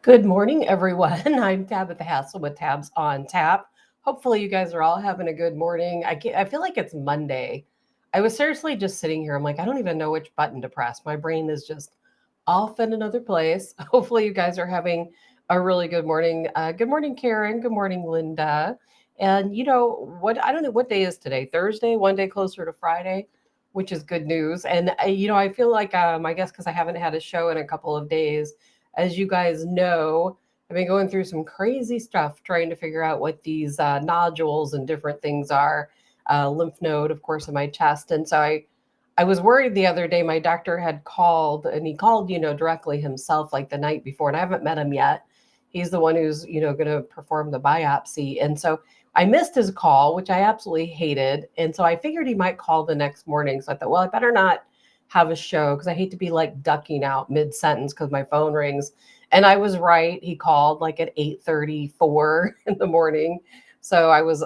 Good morning, everyone. I'm Tabitha Hassell with Tabs on Tap. Hopefully, you guys are all having a good morning. I feel like it's Monday. I was seriously just sitting here. I'm like, I don't even know which button to press. My brain is just off in another place. Hopefully, you guys are having a really good morning. Good morning, Karen. Good morning, Linda. And you know what? I don't know what day is today. Thursday, one day closer to Friday, which is good news. And I feel like I guess because I haven't had a show in a couple of days, as you guys know, I've been going through some crazy stuff trying to figure out what these nodules and different things are. Lymph node, of course, in my chest. And so I was worried the other day. My doctor had called, and he called, directly himself like the night before. And I haven't met him yet. He's the one who's, going to perform the biopsy. And so I missed his call, which I absolutely hated. And so I figured he might call the next morning. So I thought, well, I better not have a show because I hate to be like ducking out mid-sentence because my phone rings. And I was right. He called like at 8:34 in the morning. So I was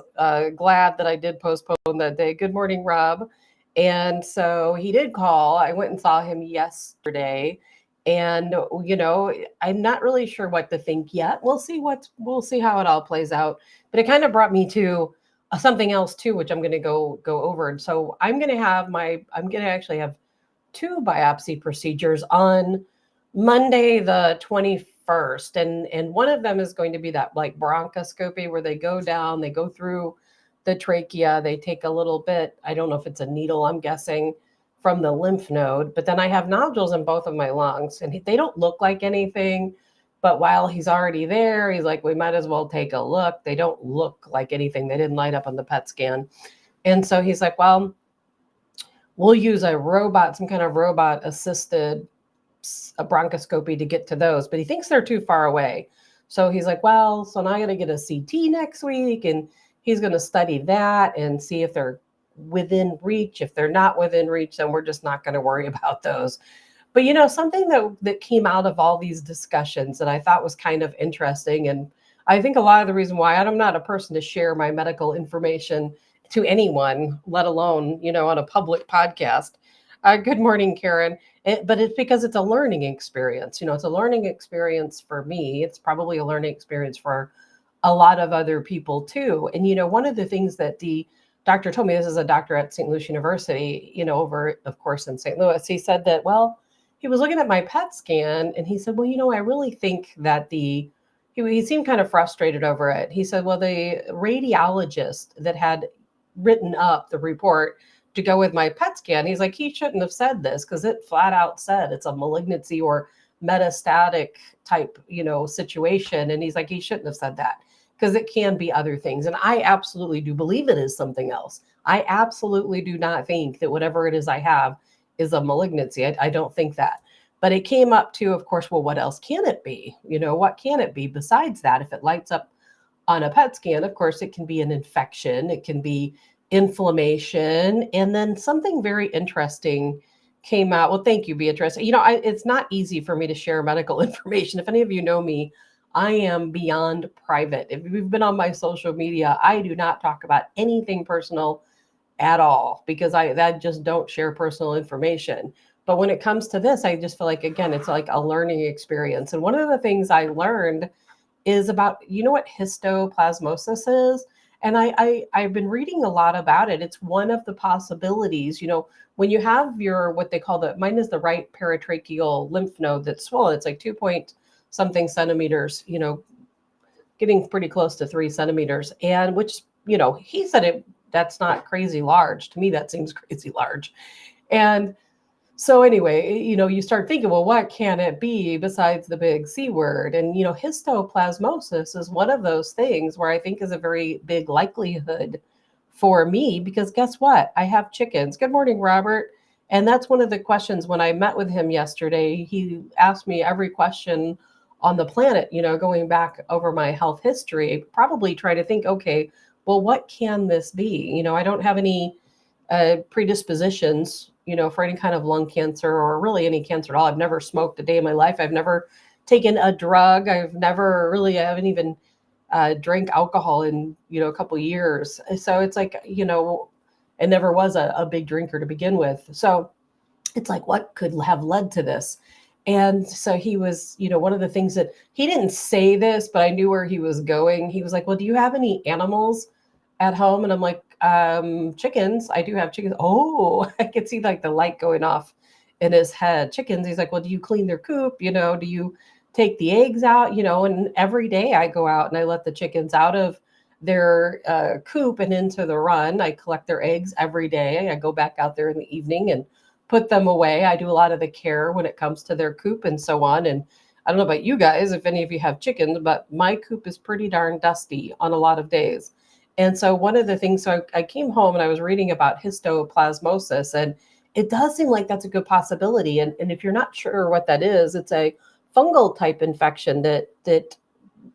glad that I did postpone that day. Good morning, Rob. And so he did call. I went and saw him yesterday. And I'm not really sure what to think yet. We'll see how it all plays out. But it kind of brought me to something else too, which I'm going to go over. And so I'm going to actually have two biopsy procedures on Monday the 21st, and one of them is going to be that like bronchoscopy where they go down, they go through the trachea, they take a little bit, I don't know if it's a needle, I'm guessing, from the lymph node. But then I have nodules in both of my lungs, and they don't look like anything. But while he's already there, he's like, we might as well take a look. They don't look like anything. They didn't light up on the PET scan. And so he's like, well, we'll use a robot, some kind of robot assisted a bronchoscopy to get to those, but he thinks they're too far away. So he's like, well, so now I got to get a CT next week, and he's going to study that and see if they're within reach. If they're not within reach, then we're just not going to worry about those. But something that came out of all these discussions that I thought was kind of interesting, and I think a lot of the reason why I'm not a person to share my medical information to anyone, let alone, on a public podcast. Good morning, Karen. But it's because it's a learning experience. It's a learning experience for me. It's probably a learning experience for a lot of other people too. And, one of the things that the doctor told me, this is a doctor at St. Louis University, over, of course, in St. Louis, he said that, well, he was looking at my PET scan and he said, well, I really think that he seemed kind of frustrated over it. He said, well, the radiologist that had written up the report to go with my PET scan, he's like, he shouldn't have said this because it flat out said it's a malignancy or metastatic type, situation. And he's like, he shouldn't have said that because it can be other things. And I absolutely do believe it is something else. I absolutely do not think that whatever it is I have is a malignancy. I don't think that. But it came up to, of course, well, what else can it be? What can it be besides that? If it lights up on a PET scan, of course, it can be an infection, it can be inflammation. And then something very interesting came out. Well, thank you, Beatrice. It's not easy for me to share medical information. If any of you know me, I am beyond private. If you've been on my social media, I do not talk about anything personal at all because I just don't share personal information. But when it comes to this, I just feel like, again, it's like a learning experience. And one of the things I learned is about, what histoplasmosis is? And I've been reading a lot about it. It's one of the possibilities, when you have what they call mine is the right paratracheal lymph node that's swollen. It's like 2 point something centimeters, getting pretty close to 3 centimeters. And which, he said that's not crazy large. To me, that seems crazy large. And so anyway, you start thinking, well, what can it be besides the big C word? And, histoplasmosis is one of those things where I think is a very big likelihood for me, because guess what? I have chickens. Good morning, Robert. And that's one of the questions when I met with him yesterday. He asked me every question on the planet, going back over my health history, probably try to think, okay, well, what can this be? I don't have any predispositions, for any kind of lung cancer or really any cancer at all. I've never smoked a day in my life. I've never taken a drug. I haven't even drank alcohol in, a couple of years. So it's like, I never was a big drinker to begin with. So it's like, what could have led to this? And so he was, one of the things that he didn't say this, but I knew where he was going. He was like, "Well, do you have any animals at home?" And I'm like, chickens. I do have chickens. Oh, I could see like the light going off in his head. Chickens. He's like, "Well, do you clean their coop? Do you take the eggs out? And every day I go out and I let the chickens out of their coop and into the run. I collect their eggs every day. I go back out there in the evening and put them away. I do a lot of the care when it comes to their coop and so on. And I don't know about you guys, if any of you have chickens, but my coop is pretty darn dusty on a lot of days. And so one of the things, so I came home and I was reading about histoplasmosis, and it does seem like that's a good possibility. And if you're not sure what that is, it's a fungal type infection that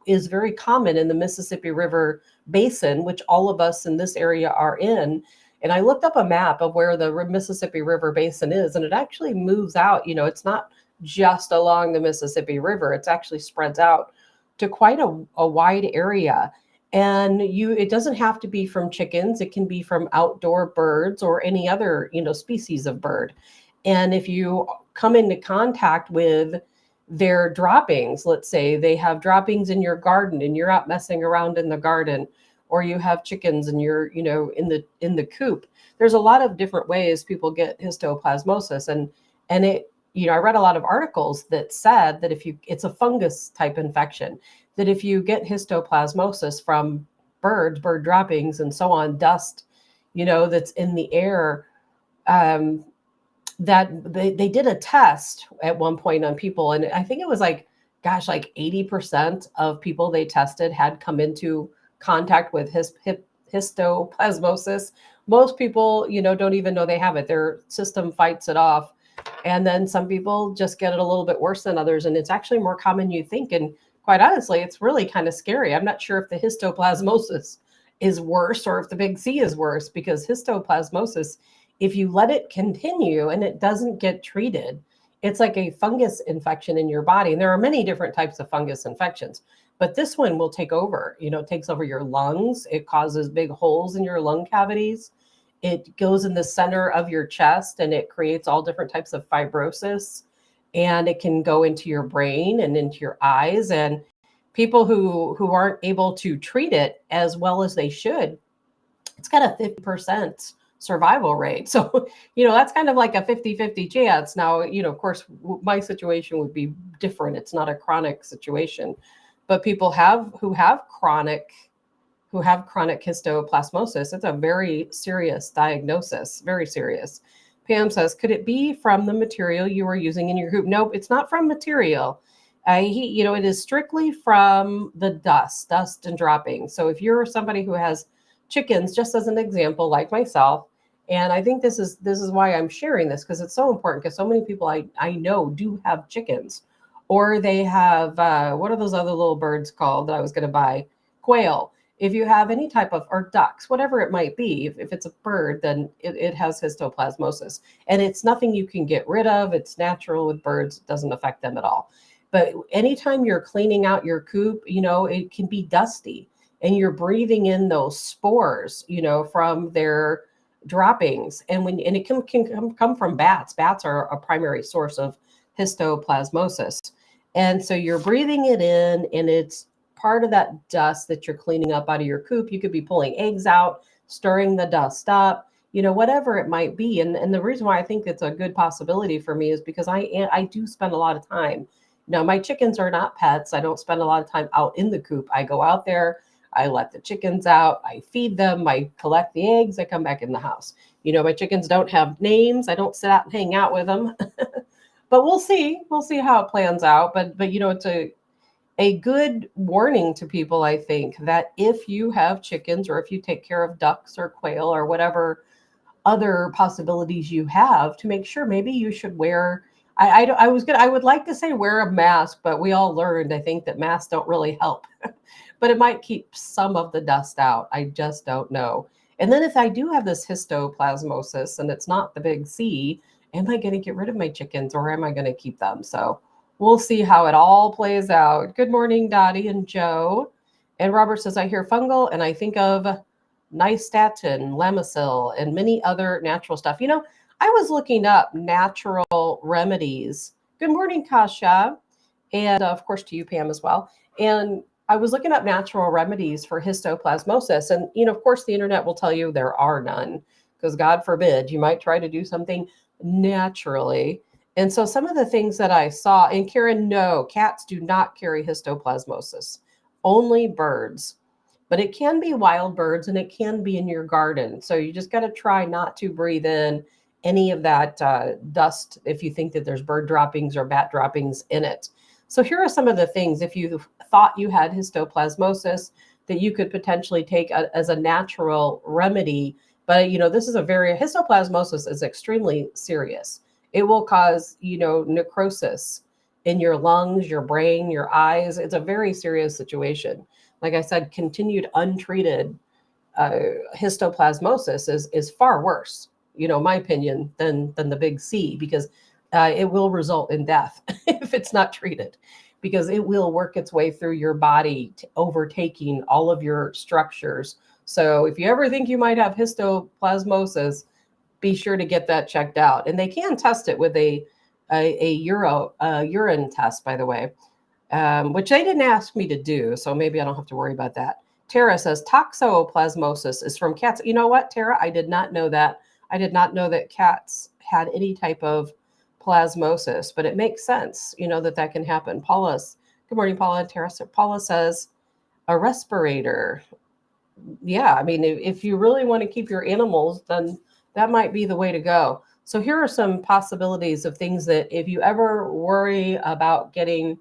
is very common in the Mississippi River basin, which all of us in this area are in. And I looked up a map of where the Mississippi River basin is, and it actually moves out. It's not just along the Mississippi River, it's actually spreads out to quite a wide area. And it doesn't have to be from chickens, it can be from outdoor birds or any other, species of bird. And if you come into contact with their droppings, let's say they have droppings in your garden and you're out messing around in the garden, or you have chickens and you're in the coop, there's a lot of different ways people get histoplasmosis. And it I read a lot of articles that said that it's a fungus type infection, that if you get histoplasmosis from bird droppings and so on, dust that's in the air, that they did a test at one point on people, and I think it was like 80% of people they tested had come into contact with histoplasmosis. Most people don't even know they have it, their system fights it off. And then some people just get it a little bit worse than others, and it's actually more common you think. And quite honestly, it's really kind of scary. I'm not sure if the histoplasmosis is worse or if the big C is worse, because histoplasmosis, if you let it continue and it doesn't get treated, it's like a fungus infection in your body. And there are many different types of fungus infections, but this one will take over. It takes over your lungs. It causes big holes in your lung cavities. It goes in the center of your chest and it creates all different types of fibrosis. And it can go into your brain and into your eyes. And people who aren't able to treat it as well as they should, it's got a 50% survival rate. So, that's kind of like a 50-50 chance. Now, of course, my situation would be different. It's not a chronic situation, but people who have chronic histoplasmosis, it's a very serious diagnosis, very serious. Pam says, could it be from the material you were using in your coop? Nope, it's not from material. It is strictly from the dust and droppings. So if you're somebody who has chickens, just as an example, like myself, and I think this is why I'm sharing this, because it's so important, because so many people I know do have chickens, or they have what are those other little birds called that I was going to buy? Quail. If you have any type of, or ducks, whatever it might be, if it's a bird, then it has histoplasmosis. And it's nothing you can get rid of. It's natural with birds. It doesn't affect them at all. But anytime you're cleaning out your coop, it can be dusty and you're breathing in those spores, from their droppings. And it can come from bats. Bats are a primary source of histoplasmosis. And so you're breathing it in, and it's part of that dust that you're cleaning up out of your coop. You could be pulling eggs out, stirring the dust up, whatever it might be. And the reason why I think it's a good possibility for me is because I do spend a lot of time. My chickens are not pets. I don't spend a lot of time out in the coop. I go out there, I let the chickens out, I feed them, I collect the eggs, I come back in the house. My chickens don't have names. I don't sit out and hang out with them. But we'll see how it plans out. But it's a good warning to people, I think, that if you have chickens, or if you take care of ducks or quail or whatever other possibilities you have, to make sure maybe you should wear, I would like to say wear a mask, but we all learned, I think, that masks don't really help. But it might keep some of the dust out. I just don't know. And then if I do have this histoplasmosis and it's not the big C, am I going to get rid of my chickens, or am I going to keep them? So we'll see how it all plays out. Good morning, Dottie and Joe. And Robert says, I hear fungal and I think of nystatin, Lamisil, and many other natural stuff. I was looking up natural remedies Good morning, Kasha. And of course to you, Pam, as well. And I was looking up natural remedies for histoplasmosis. And, of course, the internet will tell you there are none, because God forbid you might try to do something naturally. And so some of the things that I saw, and Karen, no, cats do not carry histoplasmosis, only birds. But it can be wild birds and it can be in your garden. So you just got to try not to breathe in any of that dust if you think that there's bird droppings or bat droppings in it. So here are some of the things if you thought you had histoplasmosis that you could potentially take as a natural remedy. But this is histoplasmosis is extremely serious. It will cause necrosis in your lungs, your brain, your eyes. It's a very serious situation. Like I said, continued untreated uh, histoplasmosis is far worse, my opinion, than the big C, because it will result in death if it's not treated, because it will work its way through your body, overtaking all of your structures. So if you ever think you might have histoplasmosis, be sure to get that checked out. And they can test it with a urine test, by the way, which they didn't ask me to do. So maybe I don't have to worry about that. Tara says toxoplasmosis is from cats. You know what, Tara? I did not know that. I did not know that cats had any type of plasmosis, but it makes sense, that can happen. Good morning, Paula. Tara, Paula says a respirator. Yeah, I mean, if you really want to keep your animals, then that might be the way to go. So here are some possibilities of things that if you ever worry about getting,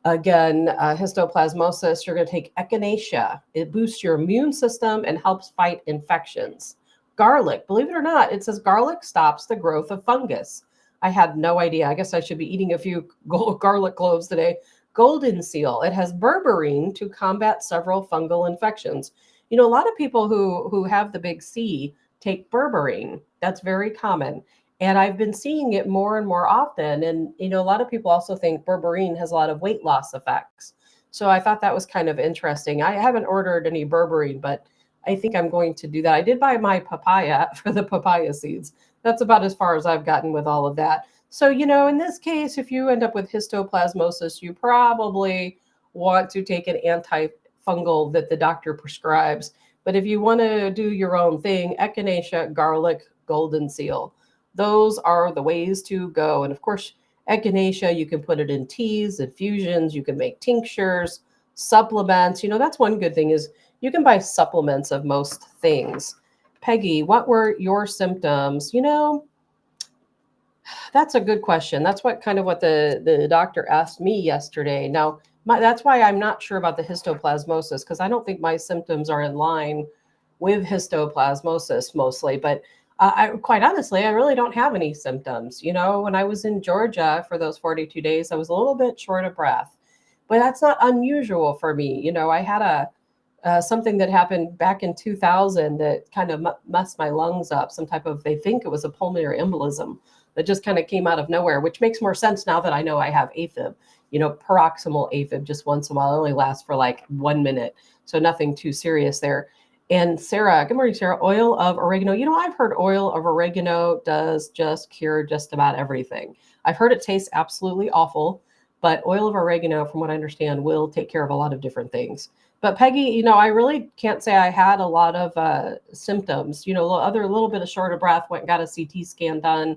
again, histoplasmosis, you're going to take echinacea. It boosts your immune system and helps fight infections. Garlic, believe it or not, it says garlic stops the growth of fungus. I had no idea. I guess I should be eating a few garlic cloves today. Golden seal, it has berberine to combat several fungal infections. A lot of people who have the big C take berberine. That's very common. And I've been seeing it more and more often. And, a lot of people also think berberine has a lot of weight loss effects. So I thought that was kind of interesting. I haven't ordered any berberine, but I think I'm going to do that. I did buy my papaya for the papaya seeds. That's about as far as I've gotten with all of that. So, in this case, if you end up with histoplasmosis, you probably want to take an antifungal that the doctor prescribes. But if you want to do your own thing, echinacea, garlic, golden seal, those are the ways to go. And of course, echinacea, you can put it in teas, infusions, you can make tinctures, supplements. That's one good thing is you can buy supplements of most things. Peggy, what were your symptoms? That's a good question. That's what the doctor asked me yesterday. Now, that's why I'm not sure about the histoplasmosis, because I don't think my symptoms are in line with histoplasmosis mostly. But quite honestly, I really don't have any symptoms. When I was in Georgia for those 42 days, I was a little bit short of breath, but that's not unusual for me. I had something that happened back in 2000 that kind of messed my lungs up. They think it was a pulmonary embolism that just kind of came out of nowhere, which makes more sense now that I know I have AFib. Paroxysmal AFib just once in a while. It only lasts for like 1 minute. So nothing too serious there. And Sarah, good morning, Sarah. Oil of oregano. I've heard oil of oregano does just cure just about everything. I've heard it tastes absolutely awful, but oil of oregano, from what I understand, will take care of a lot of different things. But Peggy, I really can't say I had a lot of symptoms. A little bit of short of breath, went and got a CT scan done.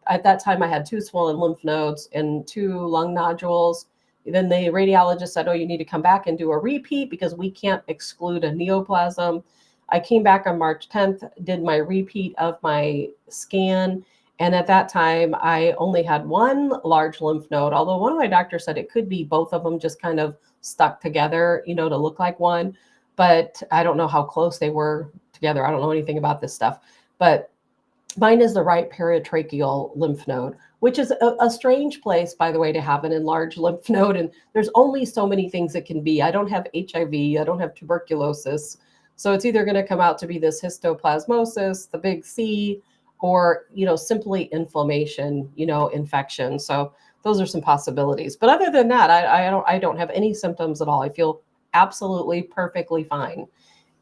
At that time, I had 2 swollen lymph nodes and 2 lung nodules. Then the radiologist said, oh, you need to come back and do a repeat because we can't exclude a neoplasm. I came back on March 10th, did my repeat of my scan. And at that time, I only had 1 large lymph node, although one of my doctors said it could be both of them just kind of stuck together, to look like one. But I don't know how close they were together. I don't know anything about this stuff. But mine is the right paratracheal lymph node, which is a strange place, by the way, to have an enlarged lymph node. And there's only so many things it can be. I don't have HIV. I don't have tuberculosis. So it's either going to come out to be this histoplasmosis, the big C, or, simply inflammation, infection. So those are some possibilities. But other than that, I don't have any symptoms at all. I feel absolutely perfectly fine.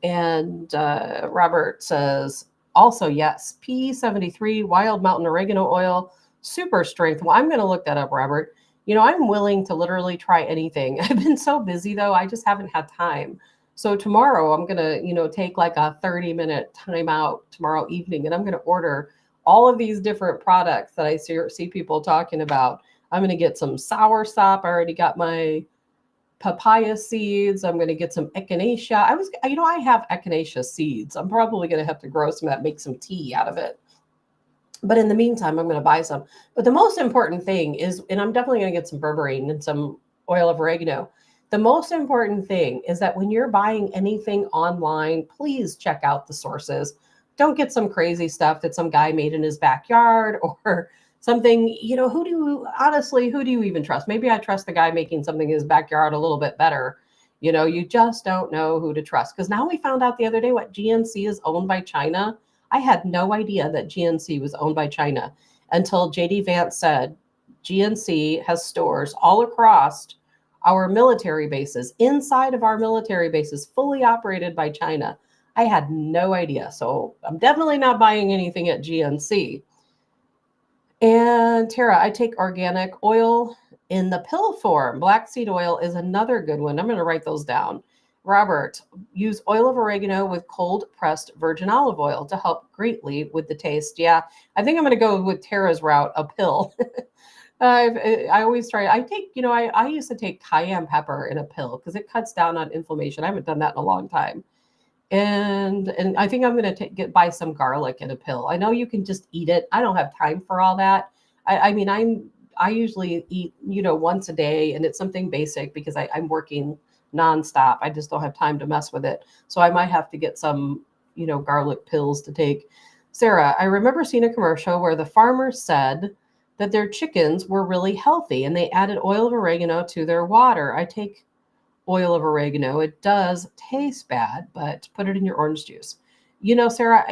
And Robert says, also, yes, P73, wild mountain oregano oil, super strength. Well, I'm going to look that up, Robert. I'm willing to literally try anything. I've been so busy though, I just haven't had time. So tomorrow I'm going to, take like a 30-minute time out tomorrow evening, and I'm going to order all of these different products that I see people talking about. I'm going to get some soursop. I already got my papaya seeds. I'm going to get some echinacea. I have echinacea seeds. I'm probably going to have to grow some of that, make some tea out of it. But in the meantime, I'm going to buy some. But the most important thing is, and I'm definitely going to get some berberine and some oil of oregano. The most important thing is that when you're buying anything online, please check out the sources. Don't get some crazy stuff that some guy made in his backyard or something. Who do you even trust? Maybe I trust the guy making something in his backyard a little bit better. You just don't know who to trust. Because now we found out the other day what GNC is owned by China. I had no idea that GNC was owned by China until JD Vance said GNC has stores all across our military bases, inside of our military bases, fully operated by China. I had no idea. So I'm definitely not buying anything at GNC. And Tara, I take organic oil in the pill form. Black seed oil is another good one. I'm going to write those down. Robert, use oil of oregano with cold pressed virgin olive oil to help greatly with the taste. Yeah, I think I'm going to go with Tara's route, a pill. I always try. I used to take cayenne pepper in a pill because it cuts down on inflammation. I haven't done that in a long time. And I think I'm going to buy some garlic in a pill. I know you can just eat it. I don't have time for all that. I mean, I usually eat, once a day, and it's something basic because I'm working nonstop. I just don't have time to mess with it. So I might have to get some, garlic pills to take. Sarah, I remember seeing a commercial where the farmer said that their chickens were really healthy and they added oil of oregano to their water. I take oil of oregano. It does taste bad, but put it in your orange juice. Sarah,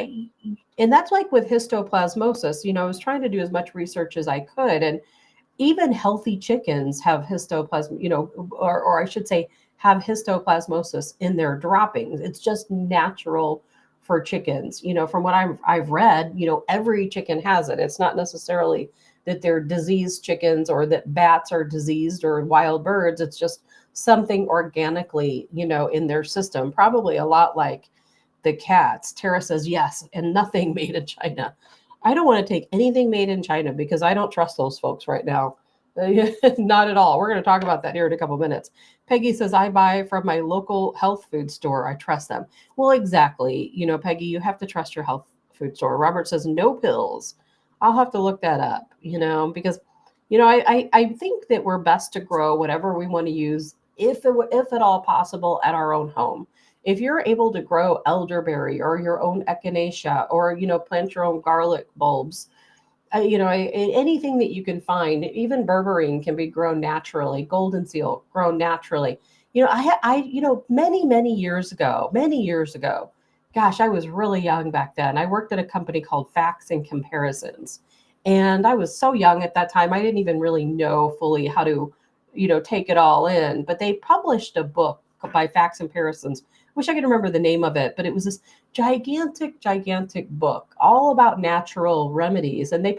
and that's like with histoplasmosis. I was trying to do as much research as I could, and even healthy chickens have histoplasm, or I should say, have histoplasmosis in their droppings. It's just natural for chickens. From what I've read, every chicken has it. It's not necessarily that they're diseased chickens or that bats are diseased or wild birds. It's just something organically, in their system, probably a lot like the cats. Tara says yes, and nothing made in China. I don't want to take anything made in China because I don't trust those folks right now. Not at all. We're going to talk about that here in a couple minutes. Peggy says, I buy from my local health food store. I trust them. Well, exactly. Peggy, you have to trust your health food store. Robert says, no pills. I'll have to look that up, because, I think that we're best to grow whatever we want to use, if at all possible, at our own home. If you're able to grow elderberry or your own echinacea or, plant your own garlic bulbs, anything that you can find, even berberine can be grown naturally, golden seal grown naturally. Many years ago, gosh, I was really young back then. I worked at a company called Facts and Comparisons. And I was so young at that time, I didn't even really know fully how to, take it all in. But they published a book by Facts and Comparisons. Wish I could remember the name of it, but it was this gigantic book all about natural remedies. And they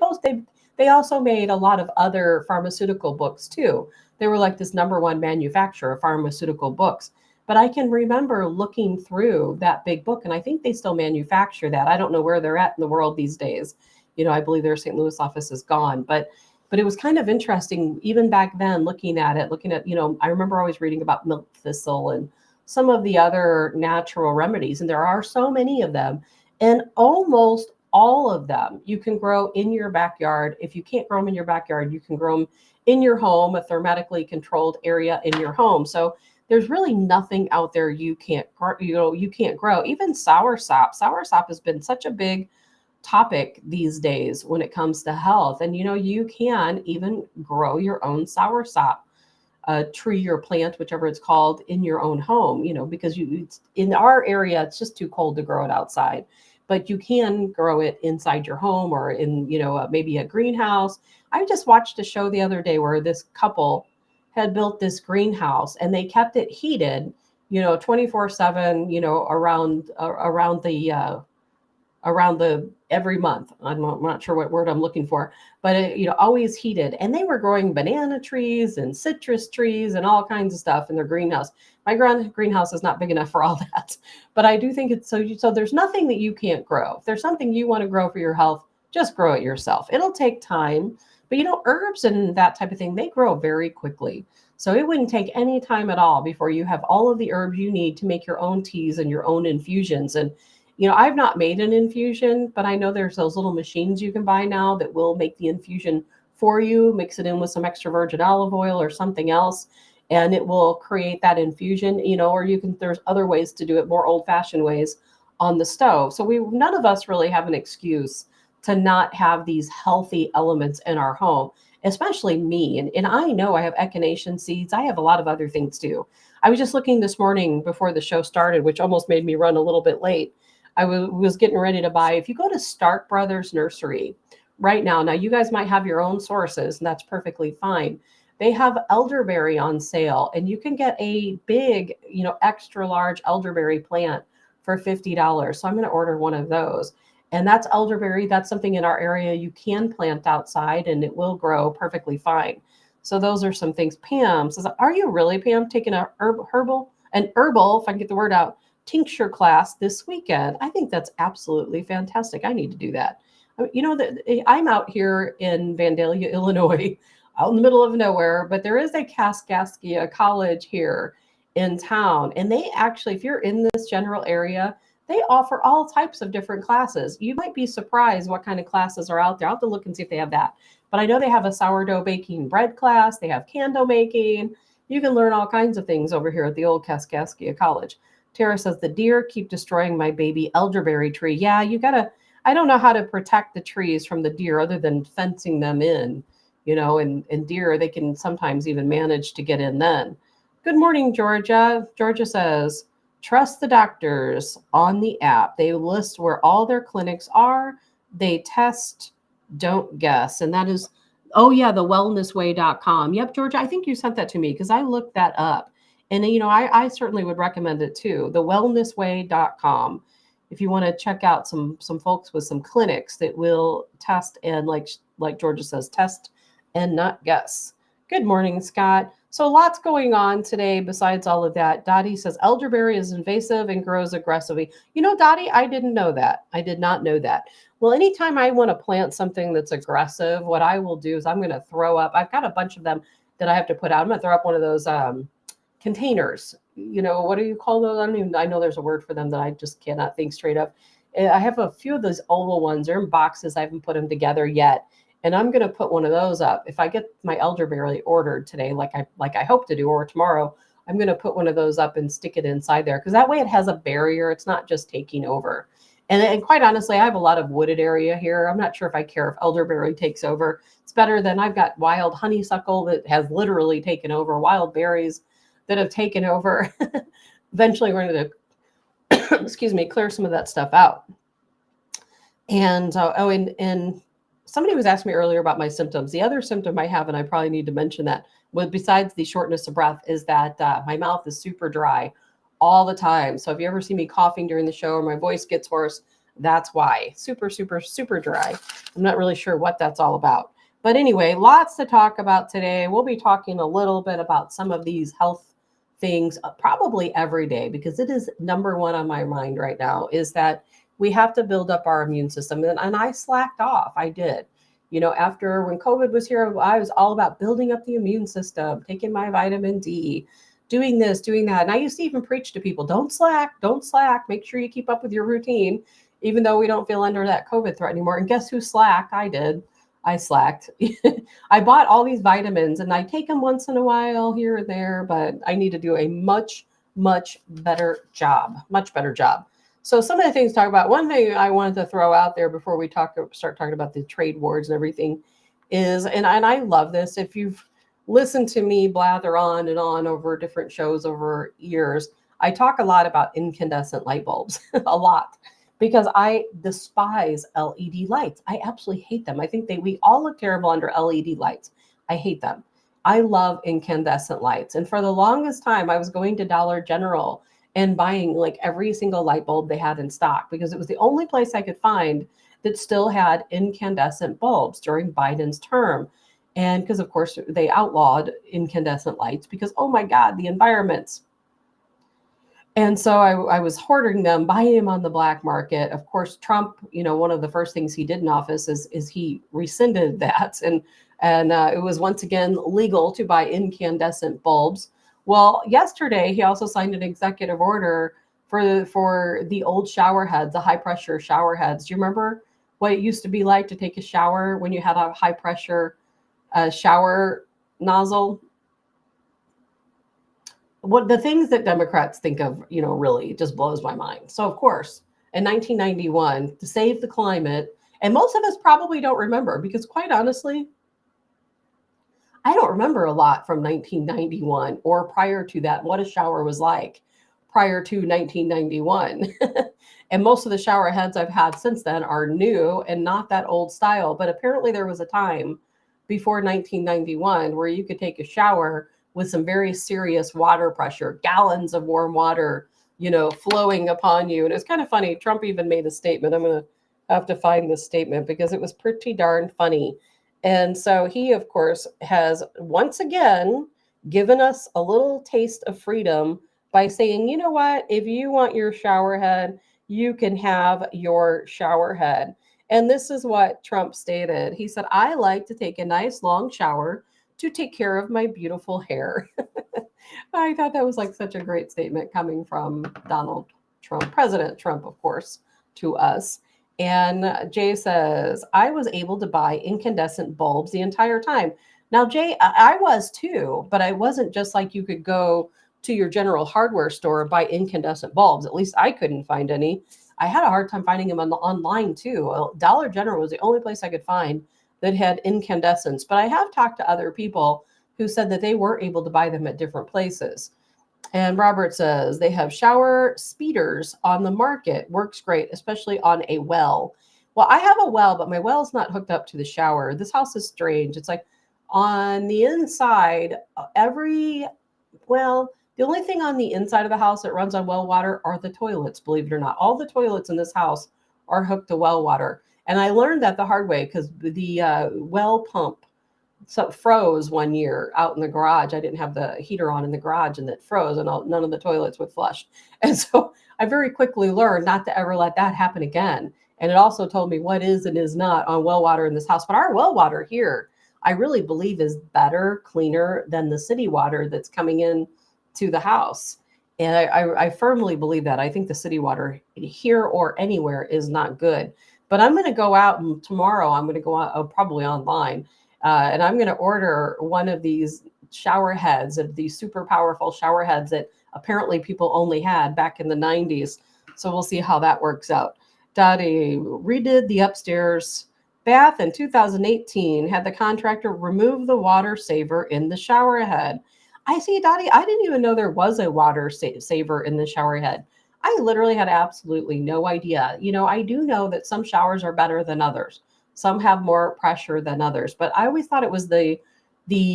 also made a lot of other pharmaceutical books too. They were like this number one manufacturer of pharmaceutical books. But I can remember looking through that big book, and I think they still manufacture that. I don't know where they're at in the world these days. I believe their St. Louis office is gone, but it was kind of interesting even back then looking at, I remember always reading about milk thistle and some of the other natural remedies, and there are so many of them, and almost all of them you can grow in your backyard. If you can't grow them in your backyard, you can grow them in your home, a thermetically controlled area in your home. So there's really nothing out there you can't grow. Even soursop. Soursop has been such a big topic these days when it comes to health, and you can even grow your own soursop tree or plant, whichever it's called, in your own home, because in our area, it's just too cold to grow it outside. But you can grow it inside your home or in, maybe a greenhouse. I just watched a show the other day where this couple had built this greenhouse and they kept it heated, 24/7, around around the every month. I'm not sure what word I'm looking for, but always heated. And they were growing banana trees and citrus trees and all kinds of stuff in their greenhouse. My greenhouse is not big enough for all that, but I do think it's so there's nothing that you can't grow. If there's something you want to grow for your health, just grow it yourself. It'll take time, but herbs and that type of thing, they grow very quickly. So it wouldn't take any time at all before you have all of the herbs you need to make your own teas and your own infusions. And I've not made an infusion, but I know there's those little machines you can buy now that will make the infusion for you, mix it in with some extra virgin olive oil or something else, and it will create that infusion, or there's other ways to do it, more old-fashioned ways on the stove. So none of us really have an excuse to not have these healthy elements in our home, especially me. And I know I have echinacea seeds. I have a lot of other things too. I was just looking this morning before the show started, which almost made me run a little bit late. I was getting ready to buy, if you go to Stark Brothers Nursery right now you guys might have your own sources, and that's perfectly fine. They have elderberry on sale, and you can get a big, extra large elderberry plant for $50. So I'm going to order one of those. And that's elderberry. That's something in our area you can plant outside, and it will grow perfectly fine. So those are some things. Pam says, are you really, Pam, taking an herbal, if I can get the word out, tincture class this weekend? I think that's absolutely fantastic. I need to do that. I'm out here in Vandalia, Illinois, out in the middle of nowhere, but there is a Kaskaskia college here in town. And they actually, if you're in this general area, they offer all types of different classes. You might be surprised what kind of classes are out there. I'll have to look and see if they have that. But I know they have a sourdough baking bread class. They have candle making. You can learn all kinds of things over here at the old Kaskaskia College. Tara says, the deer keep destroying my baby elderberry tree. Yeah, I don't know how to protect the trees from the deer other than fencing them in, and deer, they can sometimes even manage to get in then. Good morning, Georgia. Georgia says, trust the doctors on the app. They list where all their clinics are. They test, don't guess. And that is, the wellnessway.com. Yep, Georgia, I think you sent that to me because I looked that up. And, I certainly would recommend it too. The wellnessway.com. If you want to check out some folks with some clinics that will test and, like Georgia says, test and not guess. Good morning, Scott. So lots going on today besides all of that. Dottie says elderberry is invasive and grows aggressively. Dottie, I didn't know that. I did not know that. Well, anytime I want to plant something that's aggressive, what I will do is I'm going to throw up. I've got a bunch of them that I have to put out. I'm going to throw up one of those containers. What do you call those? I know there's a word for them that I just cannot think straight up. I have a few of those oval ones. They're in boxes. I haven't put them together yet. And I'm going to put one of those up. If I get my elderberry ordered today, like I hope to do, or tomorrow, I'm going to put one of those up and stick it inside there. Because that way it has a barrier. It's not just taking over. And quite honestly, I have a lot of wooded area here. I'm not sure if I care if elderberry takes over. It's better than I've got wild honeysuckle that has literally taken over, wild berries that have taken over. Eventually, we're going to, clear some of that stuff out. And, and somebody was asking me earlier about my symptoms. The other symptom I have, and I probably need to mention that, besides the shortness of breath, is that my mouth is super dry all the time. So if you ever see me coughing during the show or my voice gets hoarse, that's why. Super, super, super dry. I'm not really sure what that's all about. But anyway, lots to talk about today. We'll be talking a little bit about some of these health things probably every day, because it is number one on my mind right now, is that we have to build up our immune system. And I slacked off. I did. After when COVID was here, I was all about building up the immune system, taking my vitamin D, doing this, doing that. And I used to even preach to people, don't slack, make sure you keep up with your routine, even though we don't feel under that COVID threat anymore. And guess who slacked? I did. I slacked. I bought all these vitamins and I take them once in a while here and there, but I need to do a much, much better job, So some of the things to talk about, one thing I wanted to throw out there before we start talking about the trade wars and everything is, and I love this, if you've listened to me blather on and on over different shows over years, I talk a lot about incandescent light bulbs, a lot, because I despise LED lights. I absolutely hate them. I think we all look terrible under LED lights. I hate them. I love incandescent lights. And for the longest time, I was going to Dollar General and buying like every single light bulb they had in stock because it was the only place I could find that still had incandescent bulbs during Biden's term. And because, of course, they outlawed incandescent lights because, oh my God, the environment's. And so I was hoarding them, buying them on the black market. Of course, Trump, one of the first things he did in office is he rescinded that, and it was once again legal to buy incandescent bulbs. Well, yesterday he also signed an executive order for the old shower heads, the high pressure shower heads. Do you remember what it used to be like to take a shower when you had a high pressure shower nozzle? What the things that Democrats think of, really just blows my mind. So, of course, in 1991, to save the climate, and most of us probably don't remember because, quite honestly, I don't remember a lot from 1991 or prior to that, what a shower was like prior to 1991. And most of the shower heads I've had since then are new and not that old style. But apparently, there was a time before 1991 where you could take a shower with some very serious water pressure, gallons of warm water, flowing upon you. And it's kind of funny. Trump even made a statement. I'm going to have to find this statement because it was pretty darn funny. And so he, of course, has once again given us a little taste of freedom by saying, you know what, if you want your shower head, you can have your shower head. And this is what Trump stated. He said, I like to take a nice long shower to take care of my beautiful hair. I thought that was like such a great statement coming from Donald Trump, President Trump, of course, to us. And Jay says, I was able to buy incandescent bulbs the entire time. Now, Jay, I was too, but I wasn't just like you could go to your general hardware store and buy incandescent bulbs. At least I couldn't find any. I had a hard time finding them online too. Dollar General was the only place I could find that had incandescents. But I have talked to other people who said that they were able to buy them at different places. And Robert says they have shower speeders on the market. Works great, especially on a well. Well, I have a well, but my well's not hooked up to the shower. This house is strange. It's like on the inside, the only thing on the inside of the house that runs on well water are the toilets, believe it or not. All the toilets in this house are hooked to well water. And I learned that the hard way because the well pump froze one year out in the garage. I didn't have the heater on in the garage and it froze and none of the toilets would flush. And so I very quickly learned not to ever let that happen again. And it also told me what is and is not on well water in this house. But our well water here, I really believe is better, cleaner than the city water that's coming in to the house. And I firmly believe that. I think the city water here or anywhere is not good. But I'm going to go out and tomorrow I'm going to go out probably online and I'm going to order one of these shower heads, of these super powerful shower heads that apparently people only had back in the 90s. So we'll see how that works out. Dottie redid the upstairs bath in 2018, had the contractor remove the water saver in the shower head. I see, Dottie, I didn't even know there was a water saver in the shower head. I literally had absolutely no idea. I do know that some showers are better than others. Some have more pressure than others, but I always thought it was the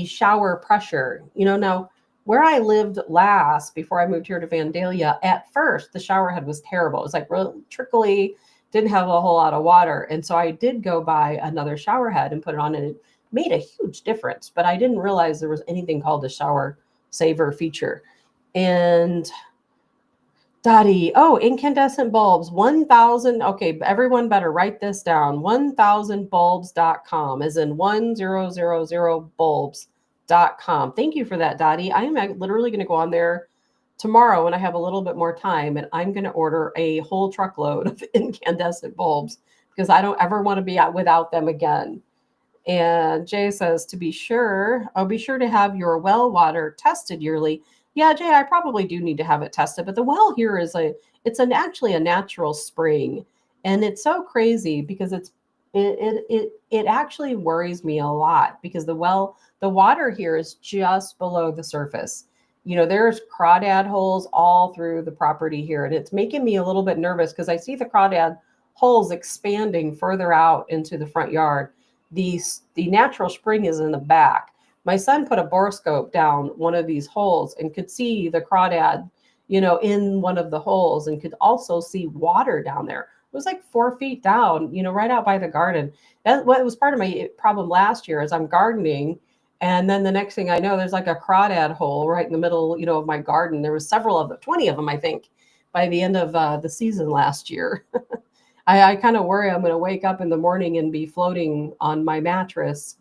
shower pressure. Now where I lived last before I moved here to Vandalia, at first the shower head was terrible. It was like real trickly, didn't have a whole lot of water. And so I did go buy another shower head and put it on, and it made a huge difference. But I didn't realize there was anything called the shower saver feature. And Dottie, incandescent bulbs, 1,000. Okay, everyone better write this down. 1000bulbs.com, as in 1000bulbs.com. Thank you for that, Dottie. I am literally going to go on there tomorrow when I have a little bit more time, and I'm going to order a whole truckload of incandescent bulbs because I don't ever want to be out without them again. And Jay says, to be sure, I'll be sure to have your well water tested yearly. Yeah, Jay, I probably do need to have it tested, but the well here is actually a natural spring, and it's so crazy because it actually worries me a lot because the water here is just below the surface. There's crawdad holes all through the property here, and it's making me a little bit nervous because I see the crawdad holes expanding further out into the front yard. The natural spring is in the back. My son put a borescope down one of these holes and could see the crawdad, in one of the holes, and could also see water down there. It was like 4 feet down, right out by the garden. That what was part of my problem last year is I'm gardening, and then the next thing I know, there's like a crawdad hole right in the middle, of my garden. There was several of them, 20 of them, I think, by the end of the season last year. I kind of worry I'm going to wake up in the morning and be floating on my mattress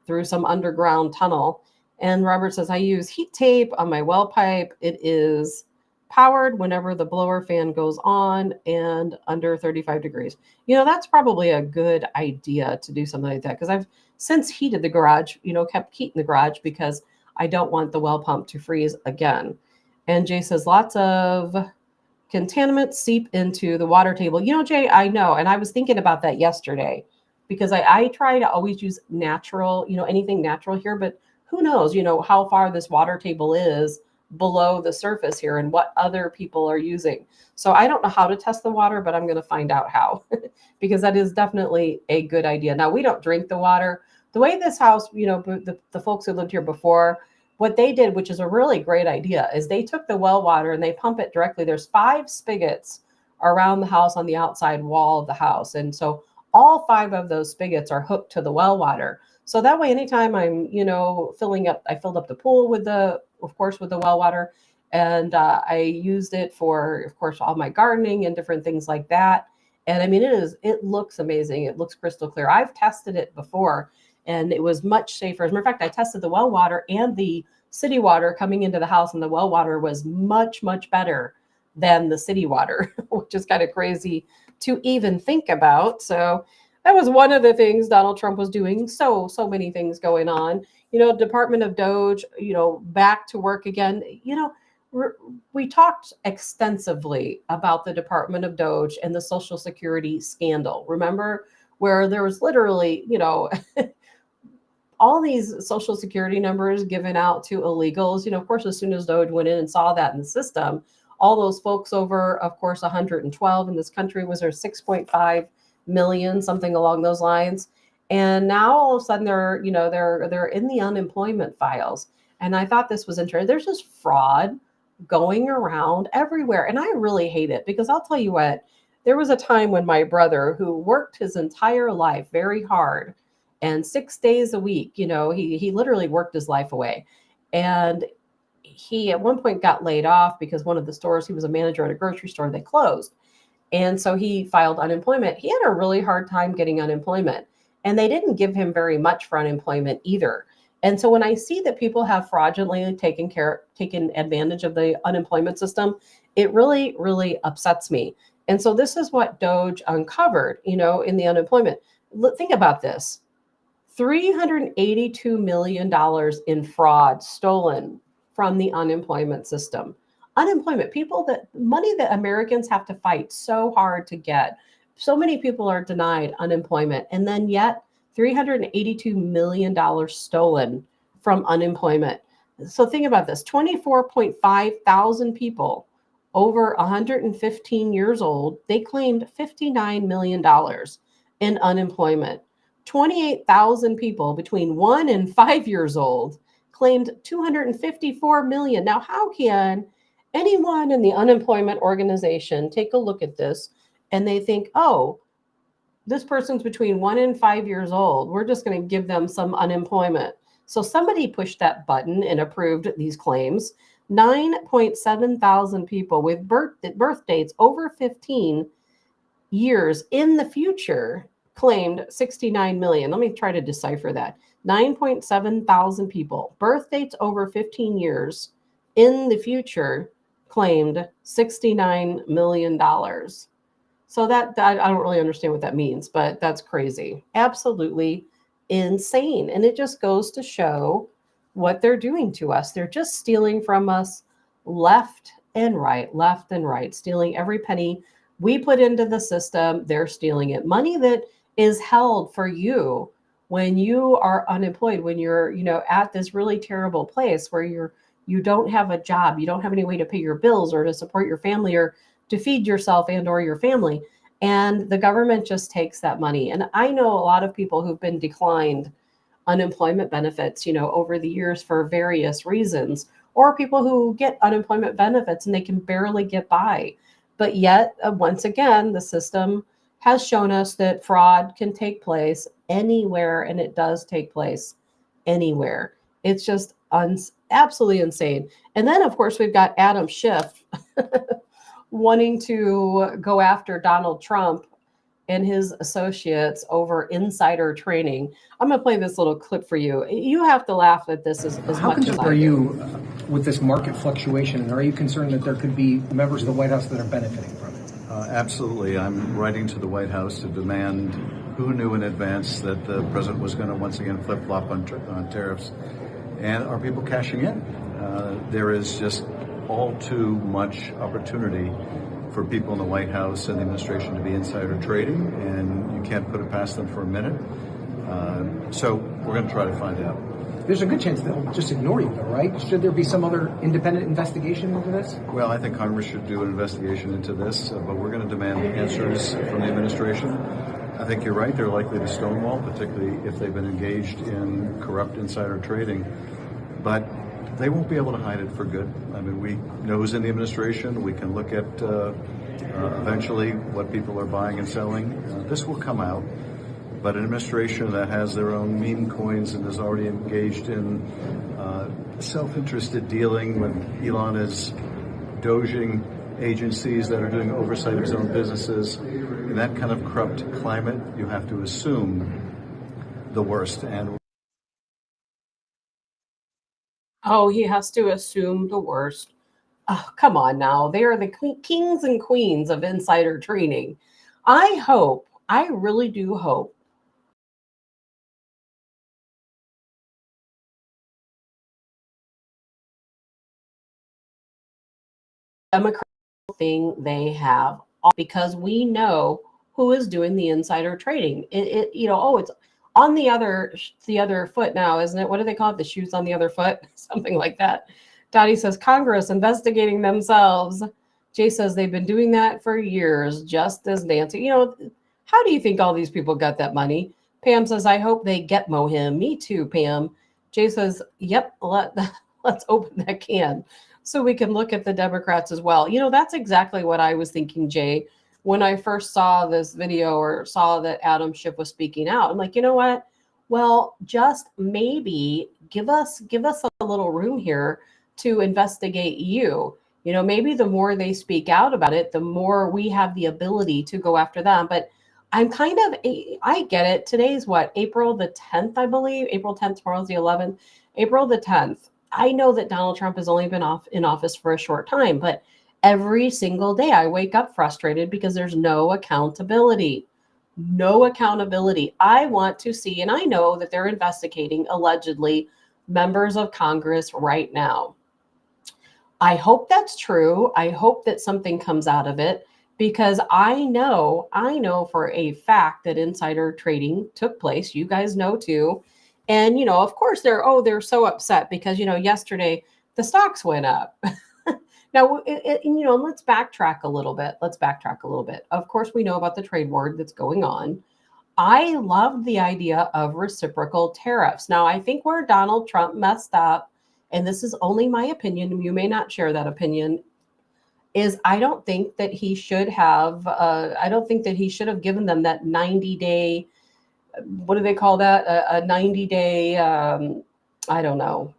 through some underground tunnel. And Robert says, I use heat tape on my well pipe. It is powered whenever the blower fan goes on and under 35 degrees. That's probably a good idea to do something like that, because I've since heated the garage, kept heat in the garage because I don't want the well pump to freeze again. And Jay says, lots of contaminants seep into the water table. Jay, I know. And I was thinking about that yesterday, because I try to always use natural, anything natural here, but who knows, how far this water table is below the surface here and what other people are using. So I don't know how to test the water, but I'm going to find out how, because that is definitely a good idea. Now, we don't drink the water. The way this house, the folks who lived here before, what they did, which is a really great idea, is they took the well water and they pump it directly. There's 5 spigots around the house on the outside wall of the house. And so all 5 of those spigots are hooked to the well water. So that way, anytime I'm, filling up, I filled up the pool with of course, with the well water. And I used it for, of course, all my gardening and different things like that. And I mean, it looks amazing. It looks crystal clear. I've tested it before, and it was much safer. As a matter of fact, I tested the well water and the city water coming into the house, and the well water was much, much better than the city water, which is kind of crazy to even think about. So that was one of the things Donald Trump was doing. So many things going on. Department of Doge, back to work again. We talked extensively about the Department of Doge and the Social Security scandal. Remember, where there was literally, all these Social Security numbers given out to illegals. Of course, as soon as Doge went in and saw that in the system, all those folks over, of course, 112 in this country, was there 6.5 million, something along those lines. And now all of a sudden they're in the unemployment files. And I thought this was interesting. There's just fraud going around everywhere. And I really hate it, because I'll tell you what, there was a time when my brother, who worked his entire life very hard and 6 days a week, he literally worked his life away. And he at one point got laid off because one of the stores, he was a manager at a grocery store, they closed. And so he filed unemployment. He had a really hard time getting unemployment, and they didn't give him very much for unemployment either. And so when I see that people have fraudulently taken advantage of the unemployment system, it really, really upsets me. And so this is what Doge uncovered, in the unemployment. Think about this. $382 million in fraud stolen from the unemployment system. Unemployment, money that Americans have to fight so hard to get. So many people are denied unemployment, and then yet $382 million stolen from unemployment. So think about this, 24.5 thousand people over 115 years old, they claimed $59 million in unemployment. 28,000 people between 1 and 5 years old claimed 254 million. Now, how can anyone in the unemployment organization take a look at this and they think, oh, this person's between 1 and 5 years old, we're just going to give them some unemployment? So somebody pushed that button and approved these claims. 9.7 thousand people with birth dates over 15 years in the future claimed 69 million. Let me try to decipher that. 9.7 thousand people, birth dates over 15 years in the future, claimed $69 million. So that I don't really understand what that means, but that's crazy. Absolutely insane. And it just goes to show what they're doing to us. They're just stealing from us left and right, stealing every penny we put into the system. They're stealing it. Money that is held for you when you are unemployed, when you're, at this really terrible place where you don't have a job, you don't have any way to pay your bills or to support your family or to feed yourself and or your family. And the government just takes that money. And I know a lot of people who've been declined unemployment benefits, over the years for various reasons, or people who get unemployment benefits and they can barely get by. But yet, once again, the system has shown us that fraud can take place anywhere, and it does take place anywhere. It's just absolutely insane. And then, of course, we've got Adam Schiff wanting to go after Donald Trump and his associates over insider trading. I'm going to play this little clip for you. You have to laugh at this as much as I do. How concerned are you with this market fluctuation, and are you concerned that there could be members of the White House that are benefiting from it? Absolutely. I'm writing to the White House to demand who knew in advance that the president was going to once again flip-flop on tariffs, and are people cashing in? There is just all too much opportunity for people in the White House and the administration to be insider trading, and you can't put it past them for a minute. So we're going to try to find out. There's a good chance they'll just ignore you, though, right? Should there be some other independent investigation into this? Well, I think Congress should do an investigation into this, but we're going to demand answers from the administration. I think you're right. They're likely to stonewall, particularly if they've been engaged in corrupt insider trading. But they won't be able to hide it for good. I mean, we know who's in the administration. We can look at eventually what people are buying and selling. This will come out. But an administration that has their own meme coins and is already engaged in self-interested dealing when Elon is doging agencies that are doing oversight of his own businesses, in that kind of corrupt climate, you have to assume the worst. He has to assume the worst. Oh, come on now. They are the kings and queens of insider trading. I really do hope Democrat thing they have, because we know who is doing the insider trading. It's on the other foot now, isn't it? What do they call it? The shoes on the other foot, something like that. Dottie says Congress investigating themselves. Jay says they've been doing that for years, just as Nancy. How do you think all these people got that money? Pam says, I hope they Gitmo him. Me too, Pam. Jay says, yep, let's open that can so we can look at the Democrats as well. That's exactly what I was thinking, Jay, when I first saw this video or saw that Adam Schiff was speaking out. I'm like, you know what? Well, just maybe give us a little room here to investigate you. Maybe the more they speak out about it, the more we have the ability to go after them. But I get it. Today's what? April the 10th, I believe. April 10th, tomorrow's the 11th. April the 10th. I know that Donald Trump has only been in office for a short time, but every single day I wake up frustrated because there's no accountability. No accountability. I want to see, and I know that they're investigating allegedly members of Congress right now. I hope that's true. I hope that something comes out of it, because I know for a fact that insider trading took place. You guys know too. And, of course they're so upset because, yesterday the stocks went up. Now, let's backtrack a little bit. Of course, we know about the trade war that's going on. I love the idea of reciprocal tariffs. Now, I think where Donald Trump messed up, and this is only my opinion, you may not share that opinion, is I don't think that he should have given them that 90-day, what do they call that? A 90-day, I don't know,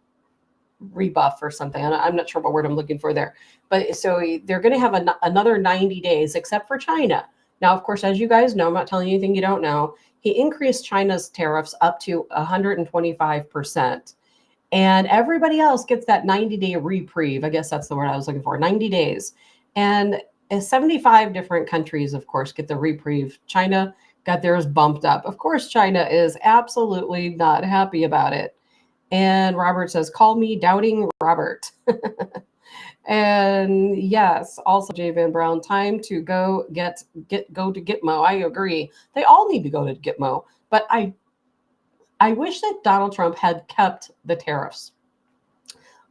rebuff or something. I'm not sure what word I'm looking for there. But so they're going to have another 90 days, except for China. Now, of course, as you guys know, I'm not telling you anything you don't know, he increased China's tariffs up to 125%. And everybody else gets that 90-day reprieve. I guess that's the word I was looking for, 90 days. And 75 different countries, of course, get the reprieve. China got theirs bumped up. Of course, China is absolutely not happy about it. And Robert says, call me Doubting Robert. And yes, also Jay Van Brown, time to go to Gitmo. I agree. They all need to go to Gitmo. But I wish that Donald Trump had kept the tariffs.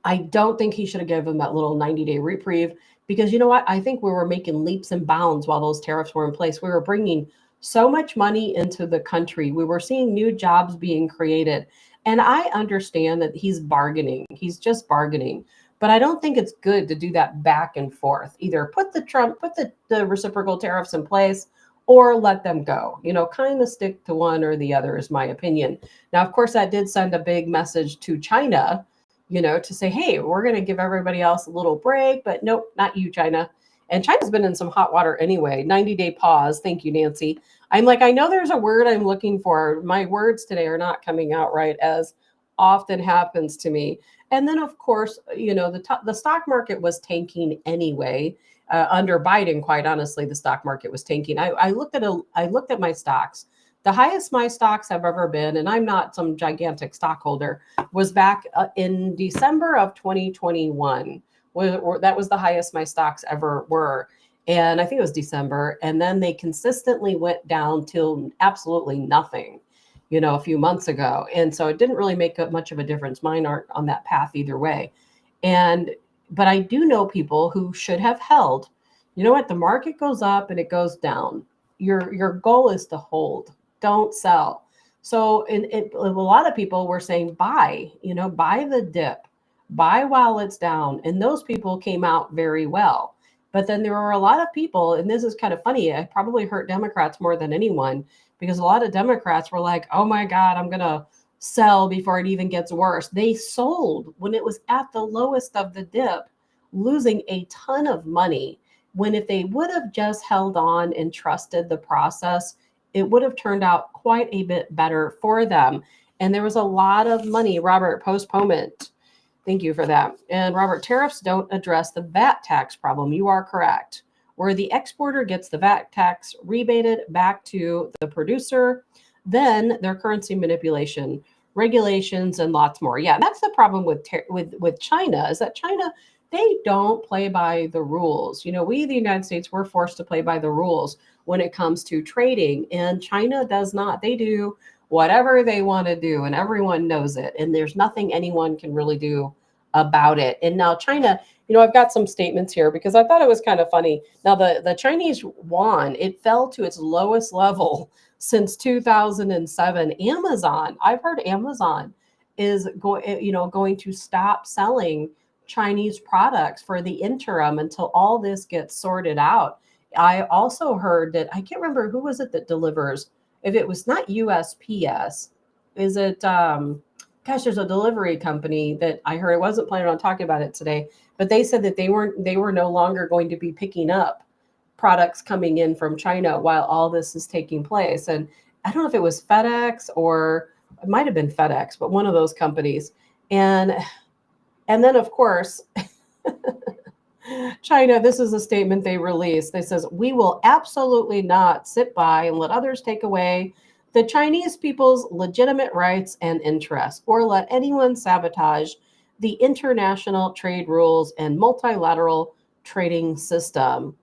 I don't think he should have given them that little 90-day reprieve, because you know what? I think we were making leaps and bounds while those tariffs were in place. We were bringing so much money into the country. We were seeing new jobs being created. And I understand that he's bargaining. He's just bargaining. But I don't think it's good to do that back and forth. Either put the reciprocal tariffs in place or let them go. Kind of stick to one or the other is my opinion. Now, of course, that did send a big message to China, to say, hey, we're going to give everybody else a little break, but nope, not you, China. And China's been in some hot water anyway. 90-day pause. Thank you, Nancy. I'm like, I know there's a word I'm looking for. My words today are not coming out right, as often happens to me. And then, of course, the stock market was tanking anyway. Under Biden, quite honestly, the stock market was tanking. I looked at my stocks. The highest my stocks have ever been, and I'm not some gigantic stockholder, was back in December of 2021. That was the highest my stocks ever were. And I think it was December. And then they consistently went down till absolutely nothing, a few months ago. And so it didn't really make much of a difference. Mine aren't on that path either way. But I do know people who should have held. You know what? The market goes up and it goes down. Your goal is to hold. Don't sell. So a lot of people were saying buy, buy the dip, buy while it's down. And those people came out very well. But then there were a lot of people, and this is kind of funny, I probably hurt Democrats more than anyone, because a lot of Democrats were like, oh my God, I'm going to sell before it even gets worse. They sold when it was at the lowest of the dip, losing a ton of money, when if they would have just held on and trusted the process, it would have turned out quite a bit better for them. And there was a lot of money. Robert, postponement. Thank you for that. And Robert, tariffs don't address the VAT tax problem. You are correct. Where the exporter gets the VAT tax rebated back to the producer, then their currency manipulation, regulations, and lots more. Yeah, that's the problem with China, is that China, they don't play by the rules. We, the United States, we're forced to play by the rules when it comes to trading, and China does not. They do whatever they want to do, and everyone knows it, and there's nothing anyone can really do about it. And now China, I've got some statements here because I thought it was kind of funny. Now the Chinese yuan, it fell to its lowest level since 2007. Amazon, I've heard Amazon is going to stop selling Chinese products for the interim until all this gets sorted out. I also heard that, I can't remember who was it that delivers. If it was not USPS, is it, there's a delivery company that I heard, I wasn't planning on talking about it today, but they said that they were no longer going to be picking up products coming in from China while all this is taking place. And I don't know if it was FedEx, or it might have been FedEx, but one of those companies. And then, of course, China, this is a statement they released. They says, we will absolutely not sit by and let others take away the Chinese people's legitimate rights and interests, or let anyone sabotage the international trade rules and multilateral trading system.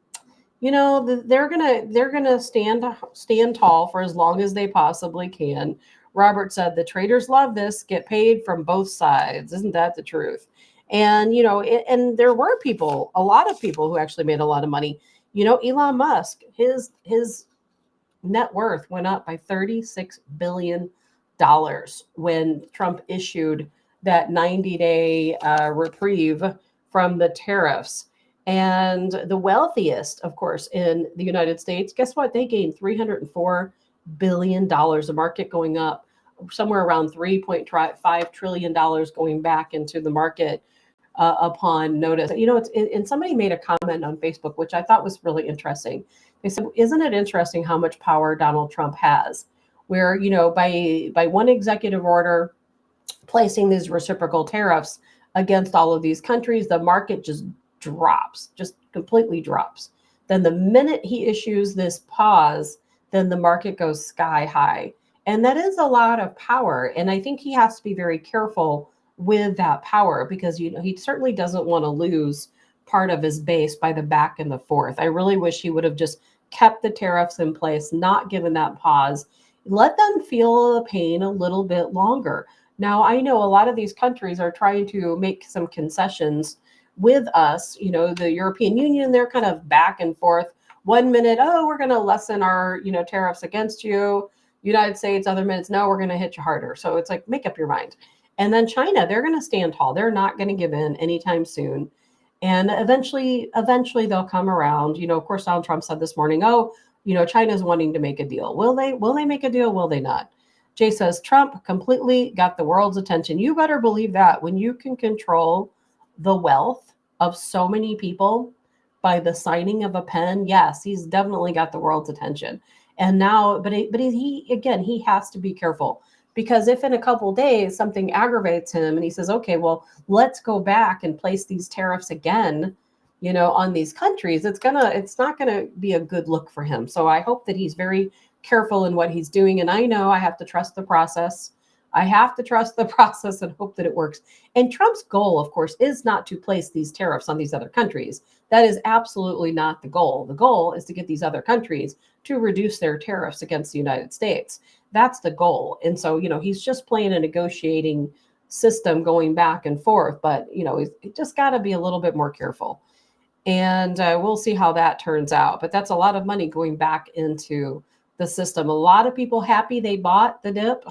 They're gonna stand tall for as long as they possibly can. Robert said the traders love this, get paid from both sides. Isn't that the truth? And and there were a lot of people who actually made a lot of money. Elon Musk, his net worth went up by $36 billion when Trump issued that 90-day reprieve from the tariffs. And the wealthiest, of course, in the United States, guess what? They gained $304 billion, the market going up somewhere around $3.5 trillion going back into the market upon notice. And somebody made a comment on Facebook, which I thought was really interesting. They said, isn't it interesting how much power Donald Trump has? Where, by one executive order placing these reciprocal tariffs against all of these countries, the market just drops, just completely drops. Then the minute he issues this pause, then the market goes sky high. And that is a lot of power. And I think he has to be very careful with that power, because he certainly doesn't want to lose part of his base by the back and the forth. I really wish he would have just kept the tariffs in place, not given that pause, let them feel the pain a little bit longer. Now, I know a lot of these countries are trying to make some concessions with us. The European Union, they're kind of back and forth. 1 minute, oh, we're going to lessen our, tariffs against you. United States, other minutes, no, we're going to hit you harder. So it's like, make up your mind. And then China, they're going to stand tall. They're not going to give in anytime soon. And eventually they'll come around. Of course, Donald Trump said this morning, oh, China's wanting to make a deal. Will they make a deal? Will they not? Jay says, Trump completely got the world's attention. You better believe that. When you can control the wealth of so many people by the signing of a pen, yes, he's definitely got the world's attention. And now, but he has to be careful, because if in a couple days something aggravates him and he says, okay, well, let's go back and place these tariffs again, on these countries, it's not gonna be a good look for him. So I hope that he's very careful in what he's doing. And I know I have to trust the process. I have to trust the process and hope that it works. And Trump's goal, of course, is not to place these tariffs on these other countries. That is absolutely not the goal. The goal is to get these other countries to reduce their tariffs against the United States. That's the goal. And so, he's just playing a negotiating system going back and forth, but, he's just got to be a little bit more careful. And we'll see how that turns out. But that's a lot of money going back into the system. A lot of people happy they bought the dip.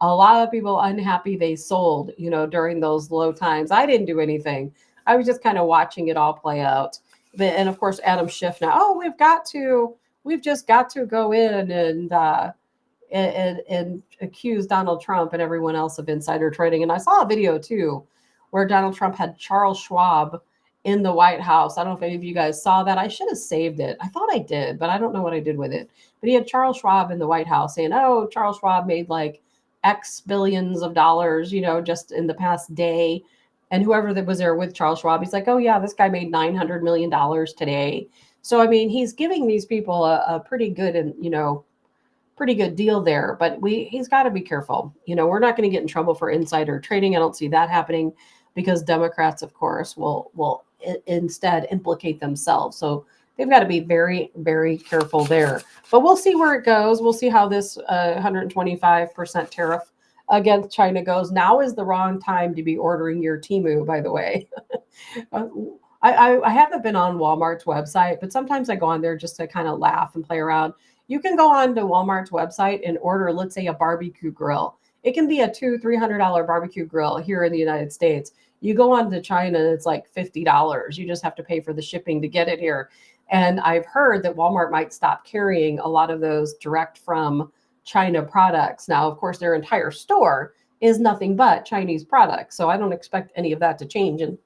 A lot of people unhappy they sold, during those low times. I didn't do anything. I was just kind of watching it all play out. And of course, Adam Schiff now, oh, we've just got to go in and accuse Donald Trump and everyone else of insider trading. And I saw a video too, where Donald Trump had Charles Schwab in the White House. I don't know if any of you guys saw that. I should have saved it. I thought I did, but I don't know what I did with it. But he had Charles Schwab in the White House saying, oh, Charles Schwab made like X billions of dollars, just in the past day. And whoever that was there with Charles Schwab, he's like, oh yeah, this guy made $900 million today. So, I mean, he's giving these people a pretty good and, pretty good deal there, but he's got to be careful. We're not going to get in trouble for insider trading. I don't see that happening, because Democrats, of course, will instead implicate themselves. So they've got to be very, very careful there. But we'll see where it goes. We'll see how this 125% tariff against China goes. Now is the wrong time to be ordering your Temu, by the way. I haven't been on Walmart's website, but sometimes I go on there just to kind of laugh and play around. You can go on to Walmart's website and order, let's say, a barbecue grill. It can be a $200-$300 barbecue grill here in the United States. You go on to China, it's like $50. You just have to pay for the shipping to get it here. And I've heard that Walmart might stop carrying a lot of those direct from China products. Now, of course, their entire store is nothing but Chinese products. So I don't expect any of that to change. And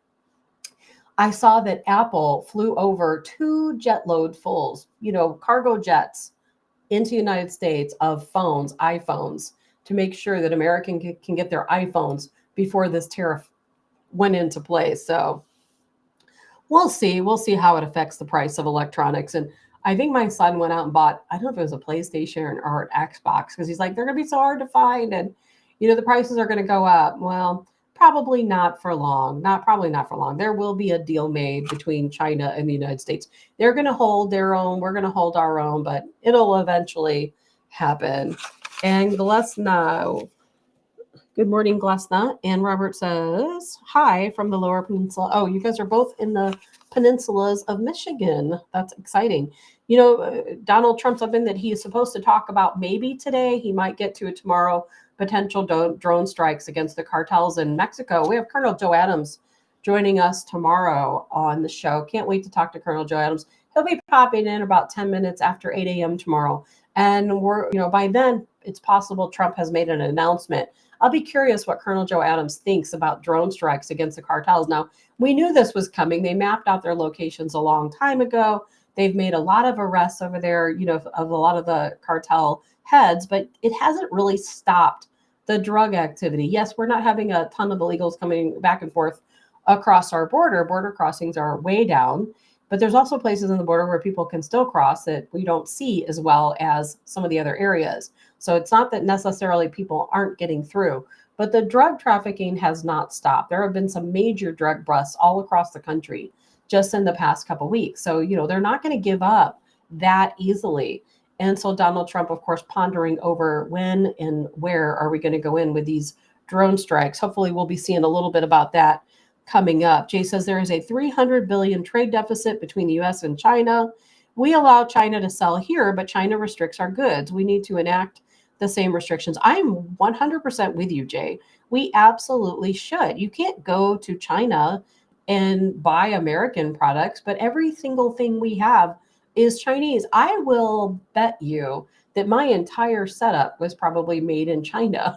I saw that Apple flew over 2 jet load fulls, cargo jets into the United States of phones, iPhones, to make sure that Americans can get their iPhones before this tariff went into place. So we'll see. We'll see how it affects the price of electronics. And I think my son went out and bought, I don't know if it was a PlayStation or an Xbox, because he's like, they're going to be so hard to find. And, the prices are going to go up. Well, probably not for long. Probably not for long. There will be a deal made between China and the United States. They're going to hold their own. We're going to hold our own, but it'll eventually happen. And Glesna, good morning, Glesna. And Robert says, hi from the Lower Peninsula. Oh, you guys are both in the peninsulas of Michigan. That's exciting. Donald Trump, something that he is supposed to talk about maybe today, he might get to it tomorrow, potential drone strikes against the cartels in Mexico. We have Colonel Joe Adams joining us tomorrow on the show. Can't wait to talk to Colonel Joe Adams. He'll be popping in about 10 minutes after 8 a.m. tomorrow. And we're, by then, it's possible Trump has made an announcement. I'll be curious what Colonel Joe Adams thinks about drone strikes against the cartels. Now, we knew this was coming. They mapped out their locations a long time ago. They've made a lot of arrests over there, of a lot of the cartel heads, but it hasn't really stopped the drug activity. Yes, we're not having a ton of illegals coming back and forth across our border. Border crossings are way down, but there's also places on the border where people can still cross that we don't see as well as some of the other areas. So it's not that necessarily people aren't getting through, but the drug trafficking has not stopped. There have been some major drug busts all across the country just in the past couple of weeks. So, they're not going to give up that easily. And so Donald Trump, of course, pondering over when and where are we going to go in with these drone strikes. Hopefully we'll be seeing a little bit about that coming up. Jay says there is a $300 billion trade deficit between the U.S. and China. We allow China to sell here, but China restricts our goods. We need to enact the same restrictions. I'm 100% with you, Jay. We absolutely should. You can't go to China and buy American products, but every single thing we have is Chinese. I will bet you that my entire setup was probably made in China.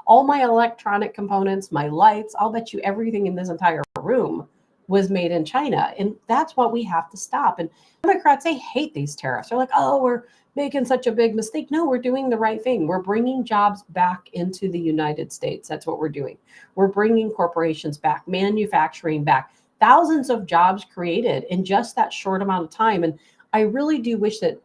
All my electronic components, my lights, I'll bet you everything in this entire room was made in China. And that's what we have to stop. And Democrats, they hate these tariffs. They're like, oh, we're making such a big mistake. No, we're doing the right thing. We're bringing jobs back into the United States. That's what we're doing. We're bringing corporations back, manufacturing back, thousands of jobs created in just that short amount of time. And I really do wish that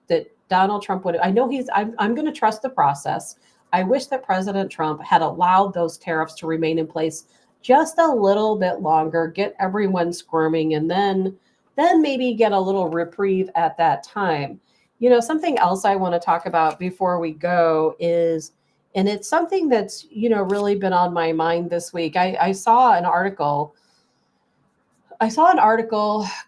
Donald Trump would. I know I'm going to trust the process. I wish that President Trump had allowed those tariffs to remain in place just a little bit longer, get everyone squirming, and then maybe get a little reprieve at that time. You know, something else I want to talk about before we go is, and it's something that's, you know, really been on my mind this week. I saw an article.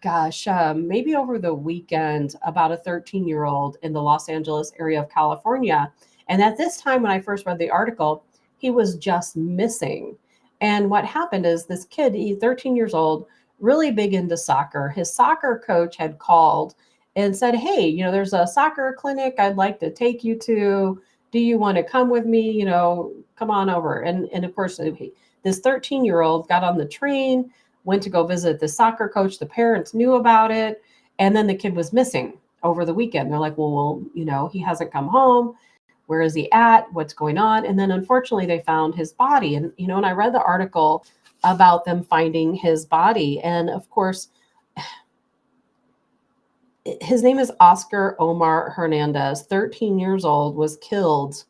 Gosh, maybe over the weekend, about a 13-year-old in the Los Angeles area of California. And at this time, when I first read the article, he was just missing. And what happened is this kid, he's 13 years old, really big into soccer. His soccer coach had called and said, hey, you know, there's a soccer clinic I'd like to take you to. Do you want to come with me? You know, come on over. And of course, this 13-year-old got on the train, went to go visit the soccer coach. The parents knew about it. And then the kid was missing over the weekend. They're like, well, you know, he hasn't come home. Where is he at? What's going on? And then unfortunately they found his body. And, you know, and I read the article about them finding his body. And of course, his name is Oscar Omar Hernandez, 13 years old, was killed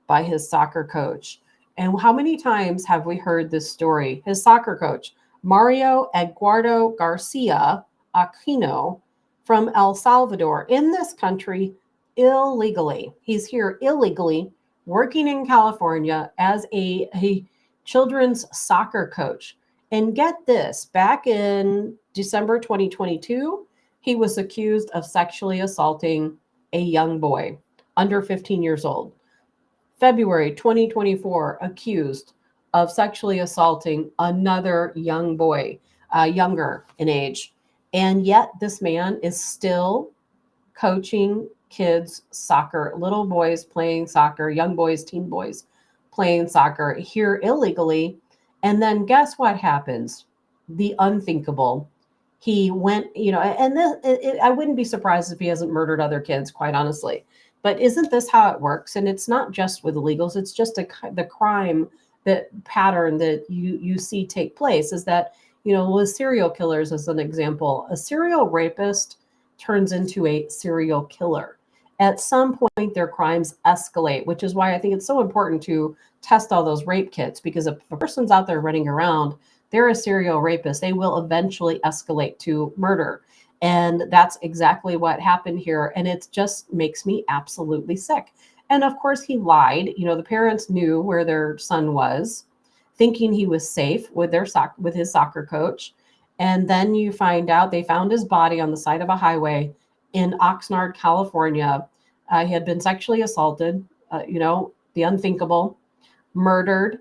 by his soccer coach. And how many times have we heard this story? His soccer coach, Mario Eduardo Garcia Aquino, from El Salvador, in this country illegally. He's here illegally, working in California as a children's soccer coach. And get this, back in December 2022, he was accused of sexually assaulting a young boy under 15 years old. February 2024, accused of sexually assaulting another young boy, younger in age. And yet this man is still coaching kids soccer, little boys playing soccer, young boys, teen boys playing soccer here illegally. And then guess what happens? The unthinkable. He went, you know, and I wouldn't be surprised if he hasn't murdered other kids, quite honestly. But isn't this how it works? And it's not just with illegals. It's just the crime, that pattern that you see take place is that, you know, with serial killers, as an example, a serial rapist turns into a serial killer. At some point, their crimes escalate, which is why I think it's so important to test all those rape kits, because if a person's out there running around, they're a serial rapist, they will eventually escalate to murder. And that's exactly what happened here. And it just makes me absolutely sick. And of course, he lied. You know, the parents knew where their son was, thinking he was safe with his soccer coach. And then you find out they found his body on the side of a highway in Oxnard, California. He had been sexually assaulted, you know, the unthinkable, murdered.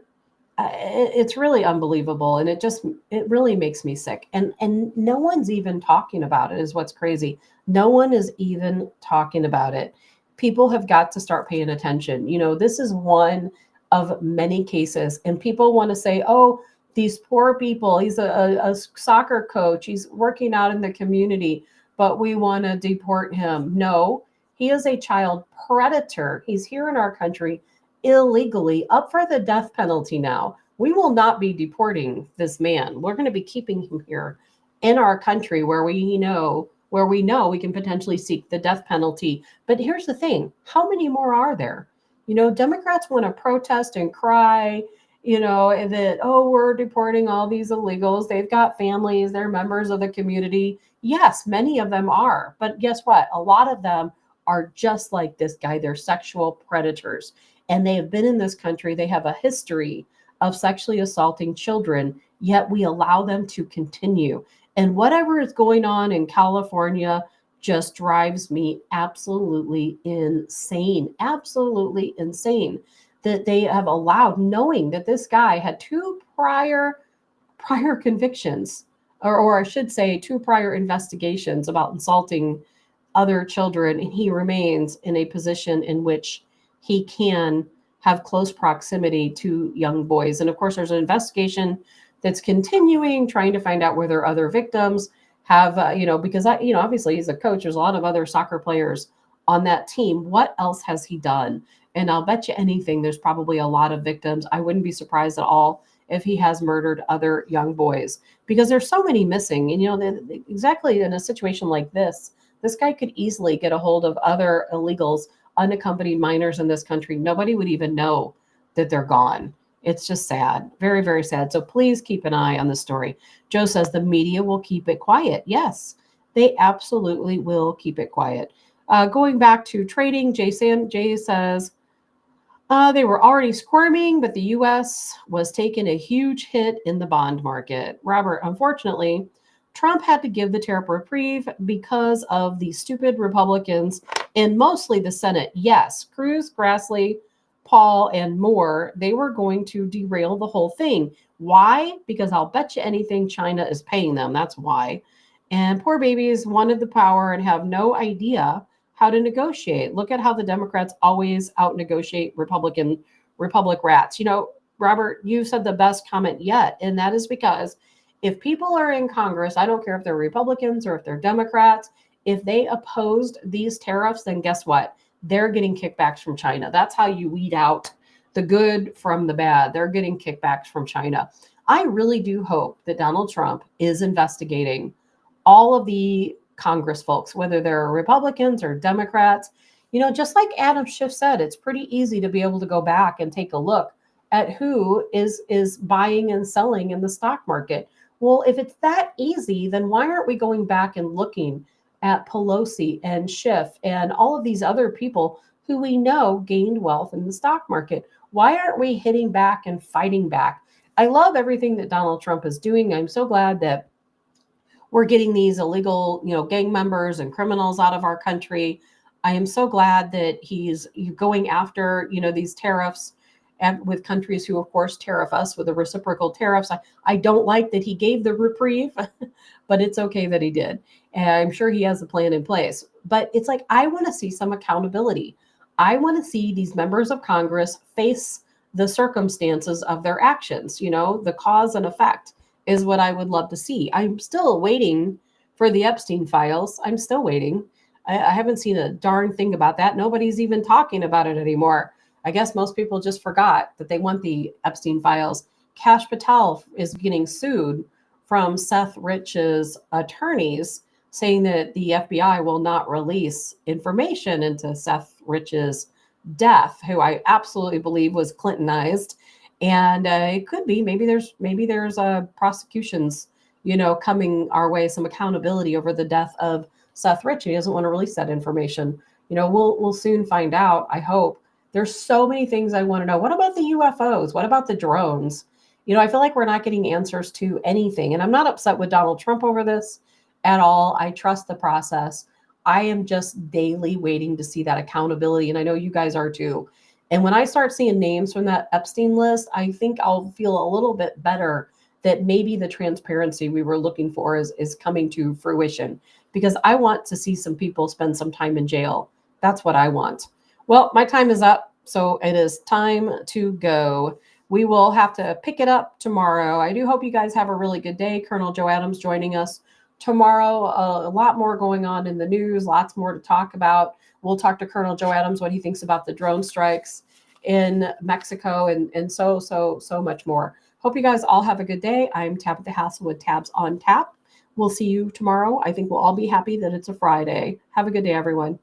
It's really unbelievable. And it really makes me sick. And no one's even talking about it, is what's crazy. No one is even talking about it. People have got to start paying attention. You know, this is one of many cases. And people want to say, oh, these poor people, he's a soccer coach, he's working out in the community, but we want to deport him. No, he is a child predator. He's here in our country illegally, up for the death penalty now. We will not be deporting this man. We're going to be keeping him here in our country where we know we can potentially seek the death penalty. But here's the thing, how many more are there? You know, Democrats want to protest and cry, you know, that, oh, we're deporting all these illegals. They've got families, they're members of the community. Yes, many of them are. But guess what? A lot of them are just like this guy. They're sexual predators. And they have been in this country. They have a history of sexually assaulting children, yet we allow them to continue. And whatever is going on in California, just drives me absolutely insane. Absolutely insane that they have allowed, knowing that this guy had two prior convictions, or I should say, two prior investigations about insulting other children, and he remains in a position in which he can have close proximity to young boys. And of course, there's an investigation that's continuing, trying to find out whether other victims have, because obviously he's a coach. There's a lot of other soccer players on that team. What else has he done? And I'll bet you anything, there's probably a lot of victims. I wouldn't be surprised at all if he has murdered other young boys, because there's so many missing. And, exactly in a situation like this guy could easily get a hold of other illegals, unaccompanied minors in this country. Nobody would even know that they're gone. It's just sad. Very, very sad. So please keep an eye on the story. Joe says the media will keep it quiet. Yes, they absolutely will keep it quiet. Going back to trading, Jay says, they were already squirming, but the U.S. was taking a huge hit in the bond market. Robert, unfortunately, Trump had to give the tariff reprieve because of the stupid Republicans and mostly the Senate. Yes, Cruz, Grassley, Paul, and Moore, they were going to derail the whole thing. Why? Because I'll bet you anything China is paying them. That's why. And poor babies wanted the power and have no idea how to negotiate. Look at how the Democrats always out-negotiate Republic rats. Robert, you said the best comment yet, and that is because if people are in Congress, I don't care if they're Republicans or if they're Democrats, if they opposed these tariffs, then guess what? They're getting kickbacks from China. That's how you weed out the good from the bad. They're getting kickbacks from China. I really do hope that Donald Trump is investigating all of the Congress folks, whether they're Republicans or Democrats. Just like Adam Schiff said, it's pretty easy to be able to go back and take a look at who is buying and selling in the stock market. Well, if it's that easy, then why aren't we going back and looking at Pelosi and Schiff and all of these other people who we know gained wealth in the stock market? Why aren't we hitting back and fighting back? I love everything that Donald Trump is doing. I'm so glad that we're getting these illegal, gang members and criminals out of our country. I am so glad that he's going after, these tariffs and with countries who, of course, tariff us with the reciprocal tariffs. I don't like that he gave the reprieve, but it's okay that he did. And I'm sure he has a plan in place. But it's like, I want to see some accountability. I want to see these members of Congress face the circumstances of their actions, the cause and effect is what I would love to see. I'm still waiting for the Epstein files. I'm still waiting. I haven't seen a darn thing about that. Nobody's even talking about it anymore. I guess most people just forgot that they want the Epstein files. Kash Patel is getting sued from Seth Rich's attorneys, saying that the FBI will not release information into Seth Rich's death, who I absolutely believe was Clintonized. And it could be, maybe there's prosecutions, coming our way, some accountability over the death of Seth Rich. He doesn't want to release that information. We'll soon find out, I hope. There's so many things I want to know. What about the UFOs? What about the drones? I feel like we're not getting answers to anything. And I'm not upset with Donald Trump over this at all. I trust the process. I am just daily waiting to see that accountability. And I know you guys are too. And when I start seeing names from that Epstein list, I think I'll feel a little bit better that maybe the transparency we were looking for is coming to fruition, because I want to see some people spend some time in jail. That's what I want. Well, my time is up, so it is time to go. We will have to pick it up tomorrow. I do hope you guys have a really good day. Colonel Joe Adams joining us tomorrow. A lot more going on in the news, lots more to talk about. We'll talk to Colonel Joe Adams, what he thinks about the drone strikes in Mexico and so much more. Hope you guys all have a good day. I'm Tabitha Hassell with Tabs on Tap. We'll see you tomorrow. I think we'll all be happy that it's a Friday. Have a good day, everyone.